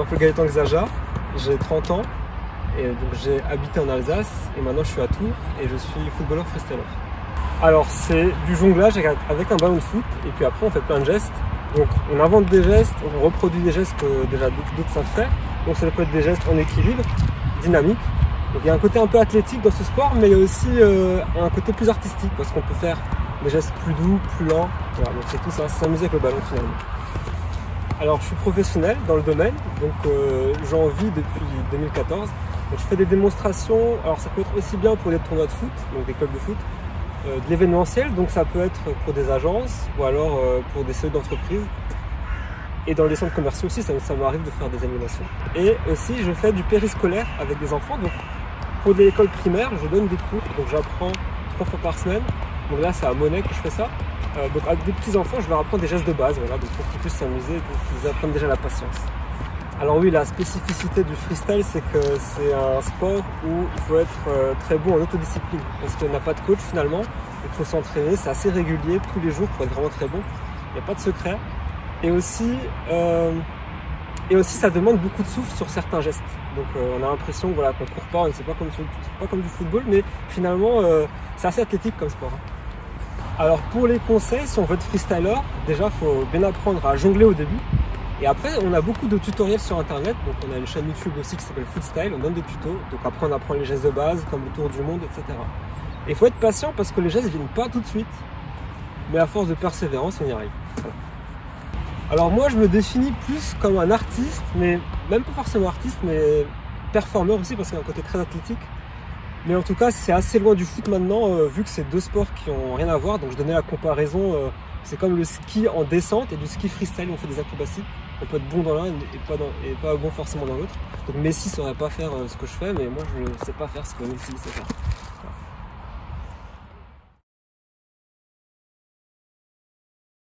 m'appelle Gaëtan Xaja, j'ai 30 ans et donc j'ai habité en Alsace et maintenant je suis à Tours et je suis footballeur freestyler. Alors c'est du jonglage avec un ballon de foot et puis après on fait plein de gestes. Donc on invente des gestes, on reproduit des gestes que déjà d'autres savent faire. Donc ça peut être des gestes en équilibre, dynamique. Donc il y a un côté un peu athlétique dans ce sport, mais il y a aussi un côté plus artistique parce qu'on peut faire des gestes plus doux, plus lents. Voilà, donc c'est tout ça, c'est s'amuser avec le ballon finalement. Alors je suis professionnel dans le domaine, donc j'en vis depuis 2014. Donc je fais des démonstrations, alors ça peut être aussi bien pour des tournois de foot, donc des clubs de foot, de l'événementiel, donc ça peut être pour des agences ou alors pour des CE d'entreprise. Et dans les centres commerciaux aussi, ça m'arrive de faire des animations. Et aussi je fais du périscolaire avec des enfants, donc pour des écoles primaires, je donne des cours, donc j'apprends 3 fois par semaine. Donc là c'est à Monet que je fais ça. Donc avec des petits enfants, je leur apprends des gestes de base, voilà, donc pour qu'ils puissent s'amuser, pour qu'ils apprennent déjà la patience. Alors oui, la spécificité du freestyle, c'est que c'est un sport où il faut être très bon en autodiscipline, parce qu'il n'y a pas de coach finalement, il faut s'entraîner, c'est assez régulier, tous les jours pour être vraiment très bon, il n'y a pas de secret. Et aussi ça demande beaucoup de souffle sur certains gestes. Donc on a l'impression qu'on voilà, qu'on court pas, c'est pas comme du football, mais finalement c'est assez athlétique comme sport. Alors pour les conseils, si on veut être freestyler, déjà il faut bien apprendre à jongler au début. Et après on a beaucoup de tutoriels sur internet, donc on a une chaîne YouTube aussi qui s'appelle Footstyle, on donne des tutos, donc après on apprend les gestes de base comme le tour du monde, etc. Et il faut être patient parce que les gestes ne viennent pas tout de suite, mais à force de persévérance on y arrive. Voilà. Alors moi je me définis plus comme un artiste, mais même pas forcément artiste, mais performeur aussi parce qu'il y a un côté très athlétique. Mais en tout cas c'est assez loin du foot maintenant, vu que c'est deux sports qui ont rien à voir. Donc je donnais la comparaison, c'est comme le ski en descente et du ski freestyle, on fait des acrobaties. On peut être bon dans l'un et pas bon forcément dans l'autre. Donc Messi saurait pas faire ce que je fais, mais moi je ne sais pas faire ce que Messi sait faire.